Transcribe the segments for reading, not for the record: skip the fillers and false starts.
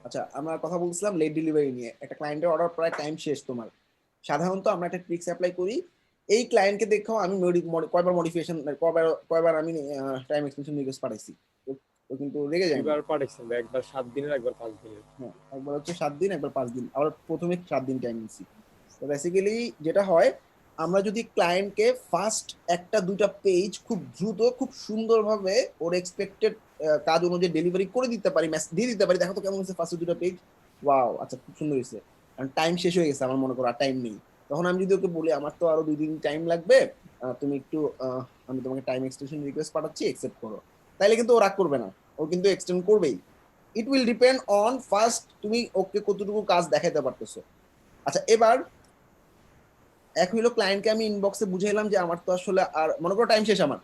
আচ্ছা, আমরা কথা বলছিলাম লেট ডেলিভারি নিয়ে। একটা ক্লায়েন্টের অর্ডার প্রায় টাইম শেষ তোমার। সাধারণত আমরা একটা ট্রিক্স অ্যাপ্লাই করি। এই ক্লায়েন্টকে দেখাও আমি কয়বার মডিফিকেশন কয়বার কয়বার আমি টাইম এক্সটেনশন রিকোয়েস্ট পাঠাইছি। ও কিন্তু রেগে যায় না। দুইবার পাঠাইছেন, একবার 7 দিনের, একবার 5 দিনের। হ্যাঁ, একবার হচ্ছে 7 দিন, একবার 5 দিন। আবার প্রথমে 7 দিন টাইম নিছি। তো বেসিক্যালি যেটা হয়, আমরা যদি ক্লায়েন্টকে ফার্স্ট একটা দুইটা পেজ খুব দ্রুত খুব সুন্দরভাবে ওর এক্সপেক্টেড কাজ অনুযায়ী ডেলিভারি করে দিতে পারি, মেসেজ দিয়ে দিতে পারি, দেখো তো কেমন হচ্ছে ফার্স্ট দুটো পেজ, ওয়াও আচ্ছা খুব সুন্দর হয়েছে, কারণ টাইম শেষ হয়ে গেছে আমার, মনে করো আর টাইম নেই, তখন আমি যদি ওকে বলি আমার তো আরো 2 দিন টাইম লাগবে, তুমি একটু আমি তোমাকে টাইম এক্সটেনশন রিকোয়েস্ট পাঠাচ্ছি, একসেপ্ট করো, তাইলে কিন্তু ও রাগ করবে না, ও কিন্তু এক্সটেন্ড করবেই। It will depend on first তুমি ওকে কতটুকু কাজ দেখাতে পারতেছো। আচ্ছা, এবার এক হইলো ক্লায়েন্টকে আমি ইনবক্সে বুঝাইলাম যে আমার তো আসলে আর মনে করো টাইম শেষ, আমার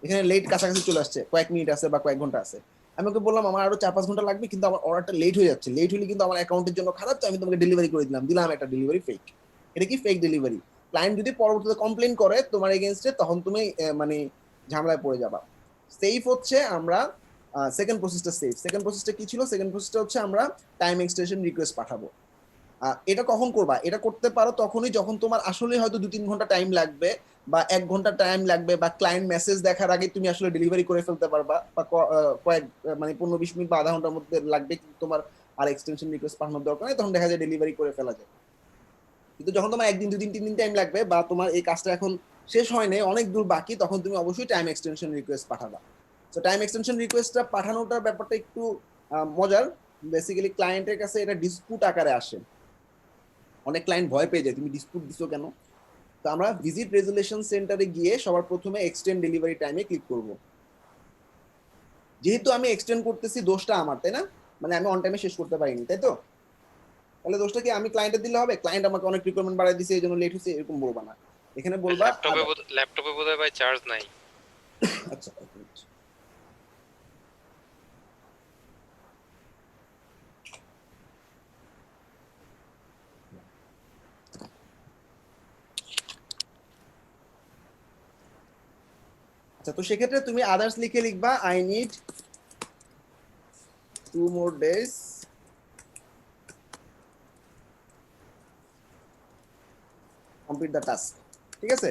এখানে লেট কাছাকাছি চলে আসছে, কয়েক মিনিট আছে বা কয়েক ঘন্টা আছে, আমি ওকে বললাম আমার আরো 4-5 ঘন্টা লাগবে, কিন্তু আমার অর্ডারটা লেট হয়ে যাচ্ছে, লেট হলে কিন্তু আমার অ্যাকাউন্টের জন্য খারাপ, তো আমি তোমাকে ডেলিভারি করে দিলাম, একটা ডেলিভারি ফেক। এটা কি ফেক ডেলিভারি? ক্লায়েন্ট যদি পরবর্তীতে কমপ্লেন করে তোমার এগেনস্টে, তখন তুমি মানে ঝামেলায় পড়ে যাবা। সেফ হচ্ছে আমরা সেকেন্ড প্রসেসটা সেফ। সেকেন্ড প্রসেসটা কি ছিল? সেকেন্ড প্রসেসটা হচ্ছে আমরা টাইম এক্সটেনশন রিকোয়েস্ট পাঠাবো। এটা কখন করবা? এটা করতে পারো তখনই যখন তোমার আসলে হয়তো 2-3 ঘন্টা টাইম লাগবে, বা 1 ঘন্টা টাইম লাগবে, বা ক্লায়েন্ট মেসেজ দেখার আগে তুমি আসলে ডেলিভারি করে ফেলতে পারবা, বা কয়েক মানে 15-20 মিনিট বা আধা ঘন্টার মধ্যে লাগবে, কিন্তু তোমার আর এক্সটেনশন রিকোয়েস্ট পাঠানোর দরকার নেই, তখন দেখা যায় ডেলিভারি করে ফেলা যায়। কিন্তু যখন তোমার 1 দিন 2 দিন 3 দিন টাইম লাগবে, বা তোমার এই কাজটা এখন শেষ হয় নাই, অনেক দূর বাকি, তখন তুমি অবশ্যই টাইম এক্সটেনশন রিকোয়েস্ট পাঠাবা। তো টাইম এক্সটেনশন রিকোয়েস্টটা পাঠানোটার ব্যাপারটা একটু মজার। বেসিক্যালি ক্লায়েন্টের কাছে এটা ডিসপুট আকারে আসে, অনেক ক্লায়েন্ট ভয় পেয়ে যায় তুমি ডিসপুট দিছো কেন। তো আমরা ভিজিট রেজুলেশন সেন্টারে গিয়ে সবার প্রথমে এক্সটেন্ড ডেলিভারি টাইমে ক্লিক করব। যেহেতু আমি এক্সটেন্ড করতেছি, দোষটা আমার, তাই না? মানে আমি অন টাইমে শেষ করতে পারিনি, তাই তো? তাহলে দোষটা কি আমি ক্লায়েন্টের দিলে হবে? ক্লায়েন্ট আমাকে অনেক রিকোয়ারমেন্ট বাড়াই দিছে এই জন্য লেট হয়েছে, এরকম বলবা না, এখানে বলবা আদার। ল্যাপটপে বোধহয় ভাই চার্জ নাই। আচ্ছা, এক মিনিট। আচ্ছা, তো সেক্ষেত্রে তুমি আদার্স লিখে লিখবা I need 2 more days complete the task. ঠিক আছে,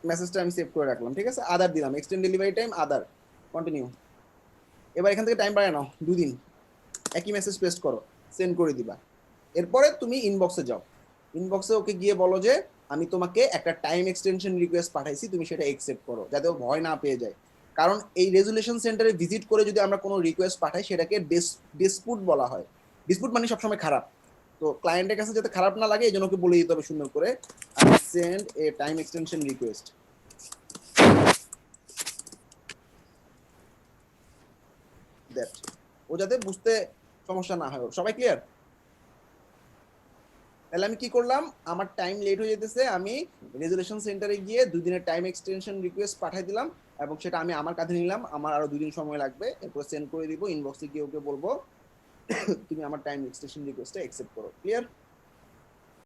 মেসেজটা আমি সেভ করে রাখলাম। ঠিক আছে, আদার দিলাম, এক্সটেন্ড ডেলিভারি টাইম আদার, কন্টিনিউ। এবার এখান থেকে টাইম বাড়ায় নাও 2 দিন, একই মেসেজ পেস্ট করো, সেন্ড করে দিবা। এরপরে তুমি ইনবক্সে যাও, ইনবক্সে ওকে গিয়ে বলো যে আমি তোমাকে একটা টাইম এক্সটেনশন রিকোয়েস্ট পাঠাইছি, তুমি সেটা একসেপ্ট করো, যাতে ও ভয় না পেয়ে যায়। কারণ এই রেজুলেশন সেন্টারে ভিজিট করে যদি আমরা কোনো রিকোয়েস্ট পাঠাই, সেটাকে ডিসপুট বলা হয়। ডিসপুট মানে সবসময় খারাপ। তো ক্লায়েন্টের কাছে যাতে খারাপ না লাগে, এই জন্য ওকে বলে দিতে হবে সুন্দর করে, I send a time extension request. That ও যাতে বুঝতে সমস্যা না হয়। সবাই ক্লিয়ার? তাহলে আমি কি করলাম, আমার টাইম লেট হয়ে যেতেছে, আমি রেজুলেশন সেন্টারে গিয়ে 2 দিনের টাইম এক্সটেনশন রিকোয়েস্ট পাঠাই দিলাম, এবং সেটা আমি আমার কাছে নিলাম, আমার আরো 2 দিন সময় লাগবে, এরপর সেন্ড করে দিব, ইনবক্সে গিয়ে ওকে বলবো তুমি আমার টাইম এক্সটেনশন রিকোয়েস্টটা অ্যাকসেপ্ট করো। ক্লিয়ার?